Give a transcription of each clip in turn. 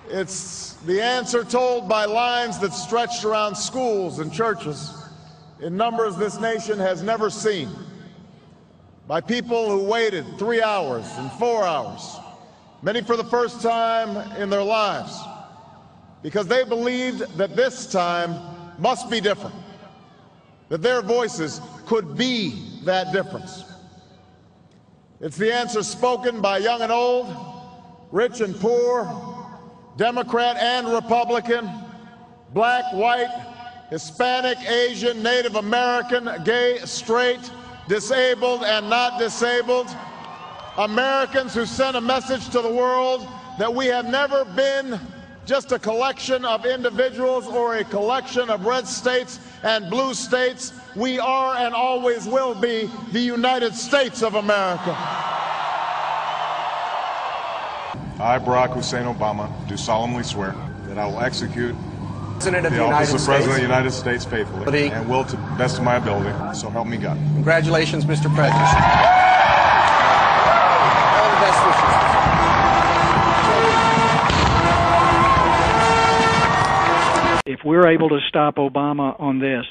It's the answer told by lines that stretched around schools and churches in numbers this nation has never seen, by people who waited 3 hours and 4 hours, many for the first time in their lives, because they believed that this time must be different, that their voices could be that difference. It's the answer spoken by young and old, rich and poor, Democrat and Republican, black, white, Hispanic, Asian, Native American, gay, straight, disabled and not disabled, Americans who sent a message to the world that we have never been just a collection of individuals or a collection of red states and blue states. We are and always will be the United States of America. I, Barack Hussein Obama, do solemnly swear that I will execute President of the the United office of States. President of the United States faithfully and will to the best of my ability, so help me God. Congratulations, Mr. President. All the best wishes. If we're able to stop Obama on this,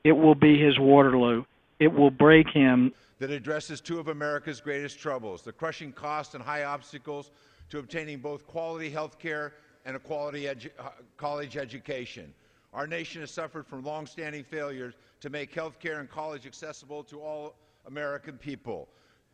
it will be his Waterloo. It will break him. That addresses two of America's greatest troubles, the crushing cost and high obstacles to obtaining both quality health care and a quality college education. Our nation has suffered from long-standing failures to make health care and college accessible to all American people.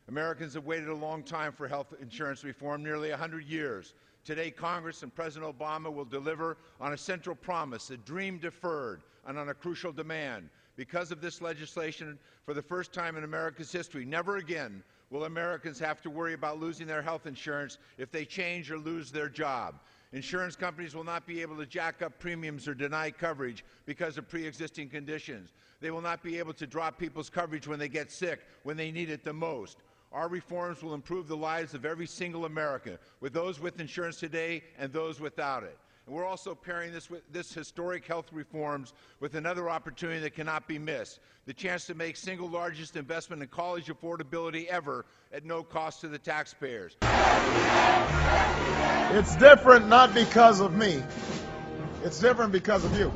Americans have waited a long time for health insurance reform, nearly 100 years. Today, Congress and President Obama will deliver on a central promise, a dream deferred, and on a crucial demand. Because of this legislation, for the first time in America's history, never again will Americans have to worry about losing their health insurance if they change or lose their job. Insurance companies will not be able to jack up premiums or deny coverage because of pre-existing conditions. They will not be able to drop people's coverage when they get sick, when they need it the most. Our reforms will improve the lives of every single American, with those with insurance today and those without it. And we're also pairing this historic health reforms with another opportunity that cannot be missed, the chance to make single largest investment in college affordability ever at no cost to the taxpayers. It's different not because of me. It's different because of you.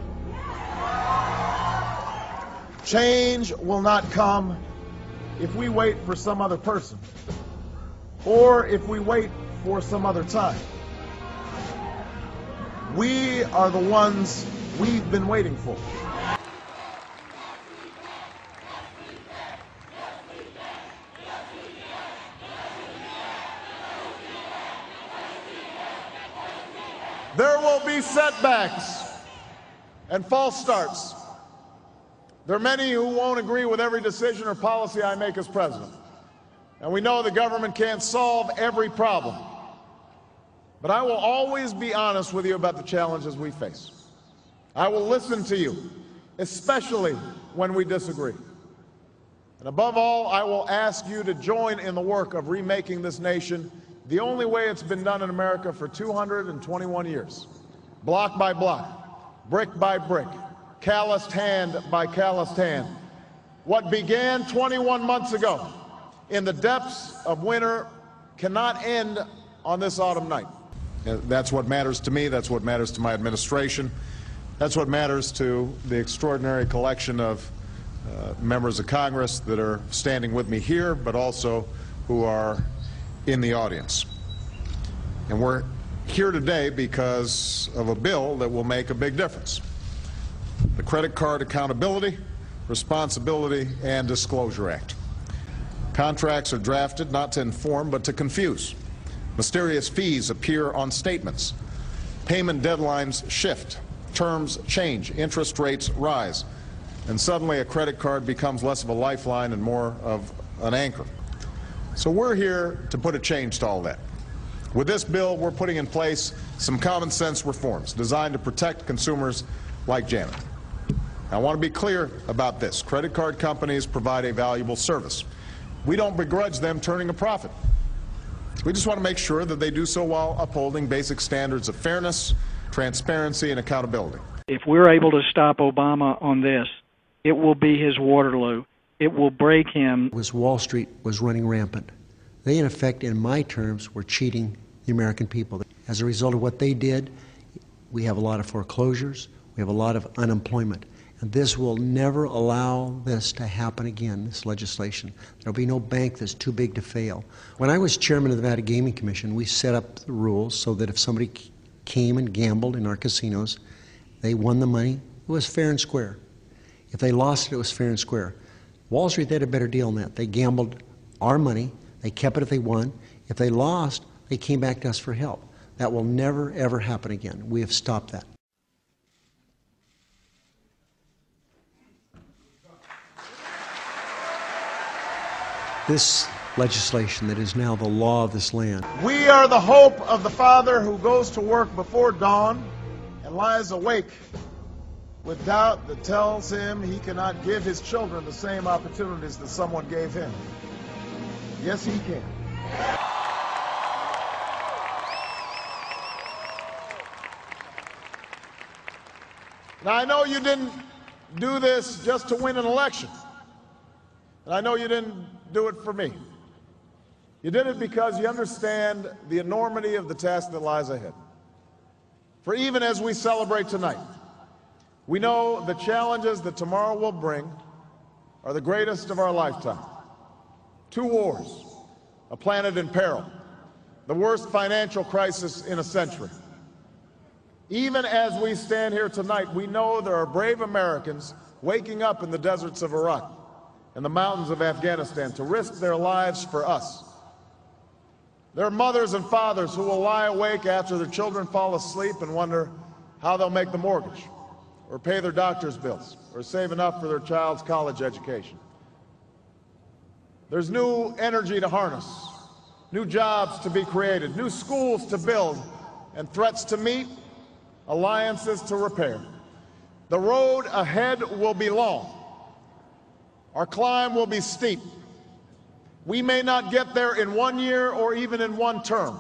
Change will not come if we wait for some other person or if we wait for some other time. We are the ones we've been waiting for. There will be setbacks and false starts. There are many who won't agree with every decision or policy I make as president. And we know the government can't solve every problem. But I will always be honest with you about the challenges we face. I will listen to you, especially when we disagree. And above all, I will ask you to join in the work of remaking this nation the only way it's been done in America for 221 years. Block by block, brick by brick, calloused hand by calloused hand. What began 21 months ago in the depths of winter cannot end on this autumn night. That's what matters to me. That's what matters to my administration. That's what matters to the extraordinary collection of members of Congress that are standing with me here, but also who are in the audience. And we're here today because of a bill that will make a big difference. The Credit Card Accountability, Responsibility, and Disclosure Act. Contracts are drafted not to inform, but to confuse. Mysterious fees appear on statements. Payment deadlines shift. Terms change. Interest rates rise. And suddenly a credit card becomes less of a lifeline and more of an anchor. So we're here to put a change to all that. With this bill, we're putting in place some common sense reforms designed to protect consumers like Janet. I want to be clear about this. Credit card companies provide a valuable service. We don't begrudge them turning a profit. We just want to make sure that they do so while upholding basic standards of fairness, transparency, and accountability. If we're able to stop Obama on this, it will be his Waterloo. It will break him. Wall Street was running rampant. They, in effect, in my terms, were cheating the American people. As a result of what they did, we have a lot of foreclosures, we have a lot of unemployment. And this will never allow this to happen again, this legislation. There will be no bank that's too big to fail. When I was chairman of the Nevada Gaming Commission, we set up the rules so that if somebody came and gambled in our casinos, they won the money, it was fair and square. If they lost it, it was fair and square. Wall Street, they had a better deal than that. They gambled our money, they kept it if they won. If they lost, they came back to us for help. That will never, ever happen again. We have stopped that. This legislation that is now the law of this land. We are the hope of the father who goes to work before dawn and lies awake with doubt that tells him he cannot give his children the same opportunities that someone gave him. Yes, he can. Now, I know you didn't do this just to win an election. And I know you didn't do it for me. You did it because you understand the enormity of the task that lies ahead. For even as we celebrate tonight, we know the challenges that tomorrow will bring are the greatest of our lifetime. 2 wars, a planet in peril, the worst financial crisis in a century. Even as we stand here tonight, we know there are brave Americans waking up in the deserts of Iraq and the mountains of Afghanistan to risk their lives for us. There are mothers and fathers who will lie awake after their children fall asleep and wonder how they'll make the mortgage, or pay their doctor's bills, or save enough for their child's college education. There's new energy to harness, new jobs to be created, new schools to build, and threats to meet, alliances to repair. The road ahead will be long. Our climb will be steep. We may not get there in 1 year or even in 1 term.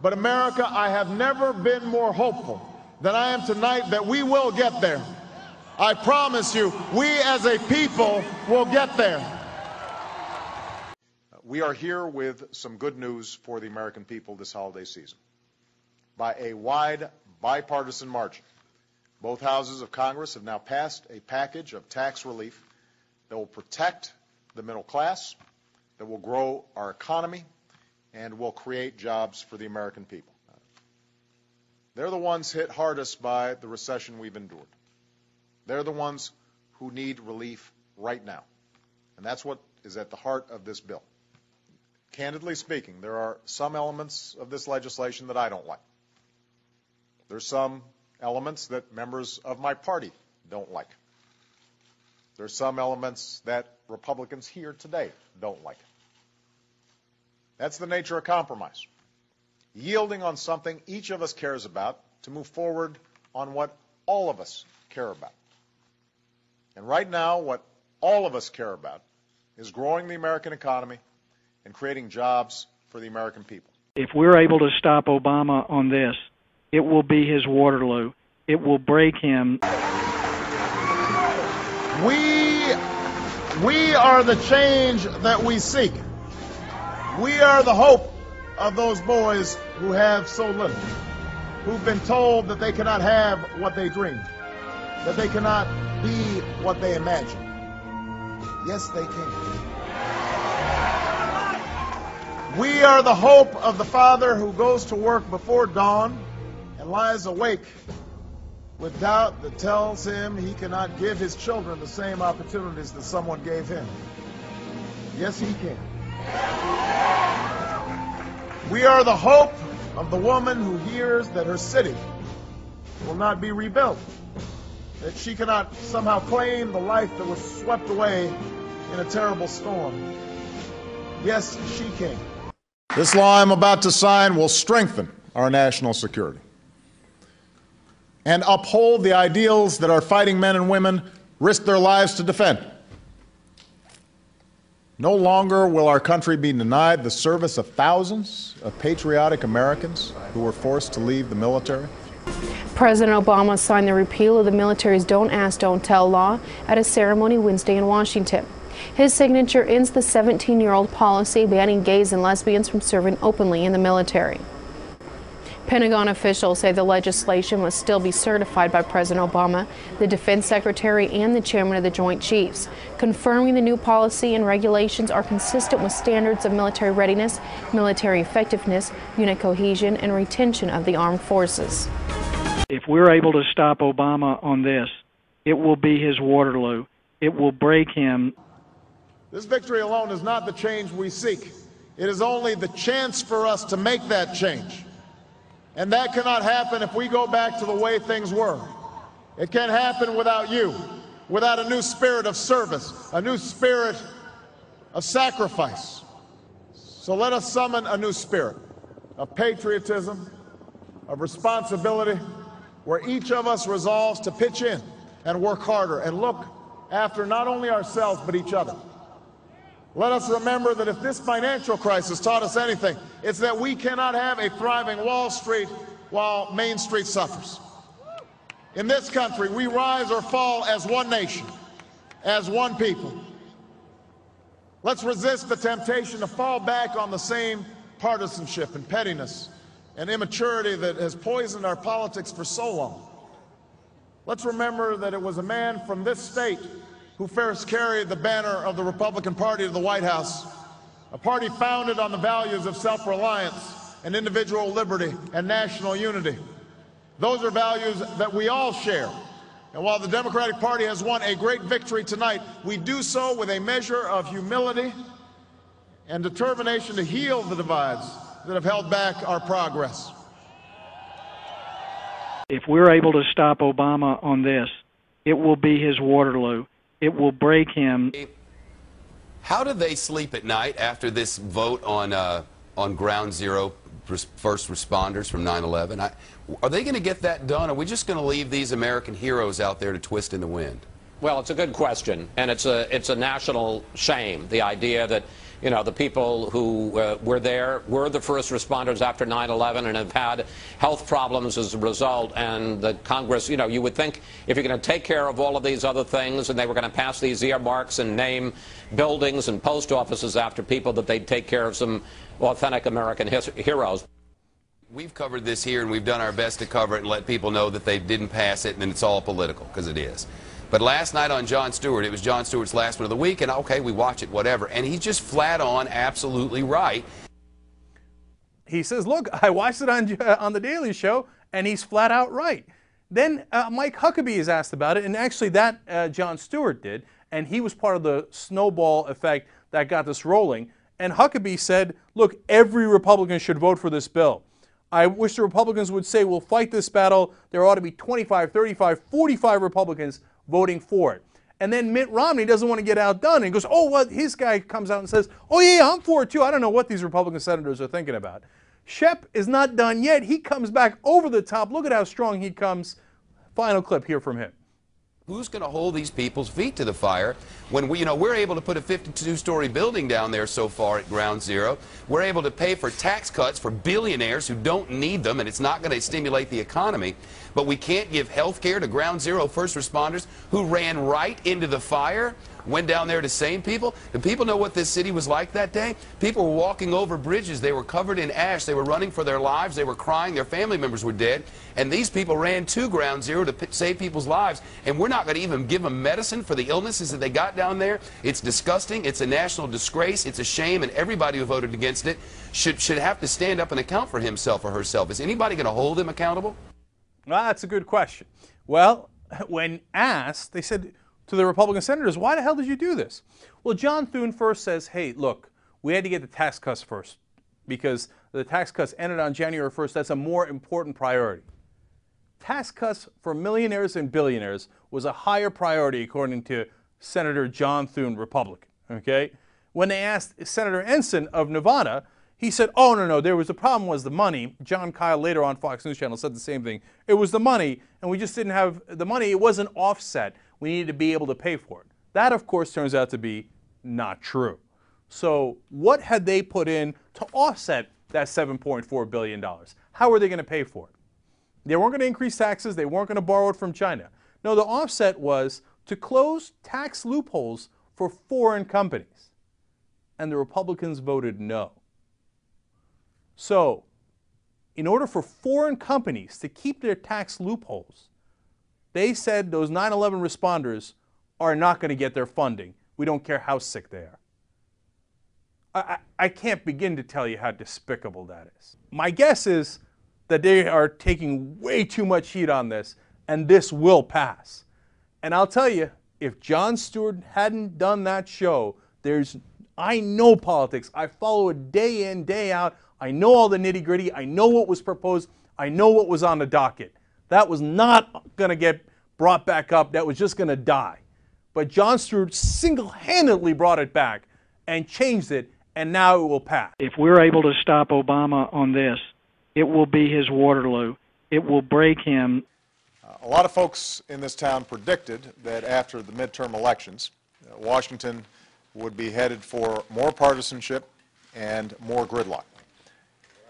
But America, I have never been more hopeful than I am tonight that we will get there. I promise you, we as a people will get there. We are here with some good news for the American people this holiday season. By a wide bipartisan margin, both houses of Congress have now passed a package of tax relief that will protect the middle class, that will grow our economy, and will create jobs for the American people. They're the ones hit hardest by the recession we've endured. They're the ones who need relief right now. And that's what is at the heart of this bill. Candidly speaking, there are some elements of this legislation that I don't like. There's some elements that members of my party don't like. There's some elements that Republicans here today don't like. That's the nature of compromise. Yielding on something each of us cares about to move forward on what all of us care about. And right now, what all of us care about is growing the American economy and creating jobs for the American people. If we're able to stop Obama on this, it will be his Waterloo. It will break him. We are the change that we seek. We are the hope of those boys who have so little, who've been told that they cannot have what they dream, that they cannot be what they imagine. Yes, they can. We are the hope of the father who goes to work before dawn and lies awake with doubt that tells him he cannot give his children the same opportunities that someone gave him. Yes, he can. We are the hope of the woman who hears that her city will not be rebuilt, that she cannot somehow claim the life that was swept away in a terrible storm. Yes, she can. This law I'm about to sign will strengthen our national security and uphold the ideals that our fighting men and women risk their lives to defend. No longer will our country be denied the service of thousands of patriotic Americans who were forced to leave the military. President Obama signed the repeal of the military's Don't Ask, Don't Tell law at a ceremony Wednesday in Washington. His signature ends the 17-year-old policy banning gays and lesbians from serving openly in the military. Pentagon officials say the legislation must still be certified by President Obama, the Defense Secretary, and the Chairman of the Joint Chiefs, confirming the new policy and regulations are consistent with standards of military readiness, military effectiveness, unit cohesion, and retention of the armed forces. If we're able to stop Obama on this, it will be his Waterloo. It will break him. This victory alone is not the change we seek. It is only the chance for us to make that change. And that cannot happen if we go back to the way things were. It can't happen without you, without a new spirit of service, a new spirit of sacrifice. So let us summon a new spirit of patriotism, of responsibility, where each of us resolves to pitch in and work harder and look after not only ourselves but each other. Let us remember that if this financial crisis taught us anything, it's that we cannot have a thriving Wall Street while Main Street suffers. In this country, we rise or fall as one nation, as one people. Let's resist the temptation to fall back on the same partisanship and pettiness and immaturity that has poisoned our politics for so long. Let's remember that it was a man from this state who first carried the banner of the Republican Party to the White House, a party founded on the values of self-reliance and individual liberty and national unity. Those are values that we all share. And while the Democratic Party has won a great victory tonight, we do so with a measure of humility and determination to heal the divides that have held back our progress. If we're able to stop Obama on this, it will be his Waterloo. It will break him. How do they sleep at night after this vote on ground zero first responders from 9/11? Are they going to get that done? Or are we just going to leave these American heroes out there to twist in the wind? Well, it's a good question, and it's a national shame, the idea that, you know, the people who were there were the first responders after 9/11 and have had health problems as a result. And the Congress, you know, you would think if you're going to take care of all of these other things and they were going to pass these earmarks and name buildings and post offices after people, that they'd take care of some authentic American heroes. We've covered this here, and we've done our best to cover it and let people know that they didn't pass it and it's all political, because it is. But last night on Jon Stewart, it was Jon Stewart's last one of the week, and okay, we watch it, whatever. And he's just flat on absolutely right. He says, look, I watched it on The Daily Show, and he's flat out right. Then Mike Huckabee is asked about it, and actually that Jon Stewart did, and he was part of the snowball effect that got this rolling. And Huckabee said, look, every Republican should vote for this bill. I wish the Republicans would say, we'll fight this battle. There ought to be 25, 35, 45 Republicans voting for it. And then Mitt Romney doesn't want to get outdone and goes, oh, well, his guy comes out and says, oh, yeah, I'm for it too. I don't know what these Republican senators are thinking about. Shep is not done yet. He comes back over the top. Look at how strong he comes. Final clip here from him. Who's going to hold these people's feet to the fire when we're able to put a 52-story building down there so far at ground zero? We're able to pay for tax cuts for billionaires who don't need them, and it's not going to stimulate the economy. But we can't give health care to ground zero first responders who ran right into the fire, went down there to save people. Do people know what this city was like that day? People were walking over bridges. They were covered in ash. They were running for their lives. They were crying. Their family members were dead. And these people ran to ground zero to save people's lives. And we're not going to even give them medicine for the illnesses that they got down there. It's disgusting. It's a national disgrace. It's a shame. And everybody who voted against it should have to stand up and account for himself or herself. Is anybody going to hold them accountable? Well, that's a good question. Well, when asked, they said to the Republican senators, why the hell did you do this? Well, John Thune first says, hey, look, we had to get the tax cuts first because the tax cuts ended on January 1st. That's a more important priority. Tax cuts for millionaires and billionaires was a higher priority, according to Senator John Thune, Republican. Okay? When they asked Senator Ensign of Nevada, he said, oh, no, the problem was the money. John Kyle later on Fox News Channel said the same thing. It was the money, and we just didn't have the money. It wasn't offset. We needed to be able to pay for it. That, of course, turns out to be not true. So what had they put in to offset that $7.4 billion? How were they going to pay for it? They weren't going to increase taxes. They weren't going to borrow it from China. No, the offset was to close tax loopholes for foreign companies. And the Republicans voted no. So in order for foreign companies to keep their tax loopholes, they said those 9/11 responders are not going to get their funding. We don't care how sick they are. I can't begin to tell you how despicable that is. My guess is that they are taking way too much heat on this, and this will pass. And I'll tell you, if Jon Stewart hadn't done that show, I know politics. I follow it day in, day out. I know all the nitty-gritty. I know what was proposed. I know what was on the docket. That was not going to get brought back up. That was just going to die. But Jon Stewart single-handedly brought it back and changed it, and now it will pass. If we're able to stop Obama on this, it will be his Waterloo. It will break him. A lot of folks in this town predicted that after the midterm elections, Washington would be headed for more partisanship and more gridlock.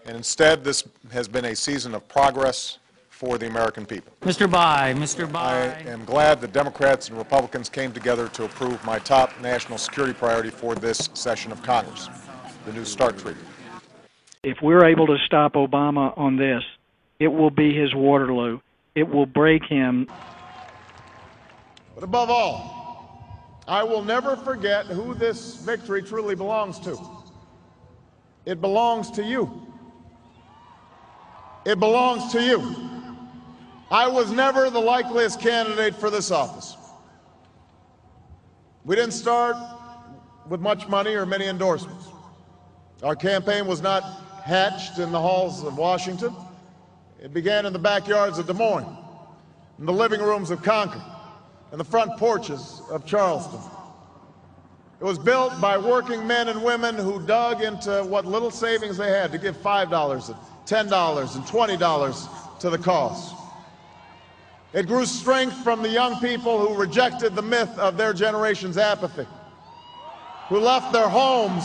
And instead, this has been a season of progress for the American people. Mr. Mr. I am glad that Democrats and Republicans came together to approve my top national security priority for this session of Congress, the New START Treaty. If we're able to stop Obama on this, it will be his Waterloo. It will break him. But above all, I will never forget who this victory truly belongs to. It belongs to you. It belongs to you. I was never the likeliest candidate for this office. We didn't start with much money or many endorsements. Our campaign was not hatched in the halls of Washington. It began in the backyards of Des Moines, in the living rooms of Concord, and the front porches of Charleston. It was built by working men and women who dug into what little savings they had to give $5 and $10 and $20 to the cause. It grew strength from the young people who rejected the myth of their generation's apathy, who left their homes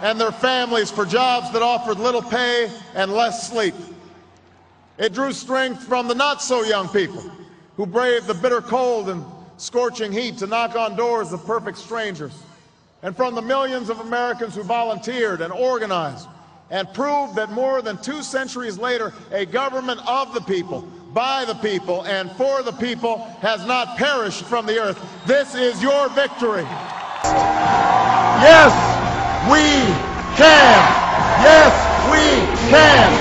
and their families for jobs that offered little pay and less sleep. It drew strength from the not-so-young people who braved the bitter cold and scorching heat to knock on doors of perfect strangers, and from the millions of Americans who volunteered and organized and proved that more than 2 centuries later, a government of the people, by the people, and for the people has not perished from the earth. This is your victory. Yes, we can. Yes, we can.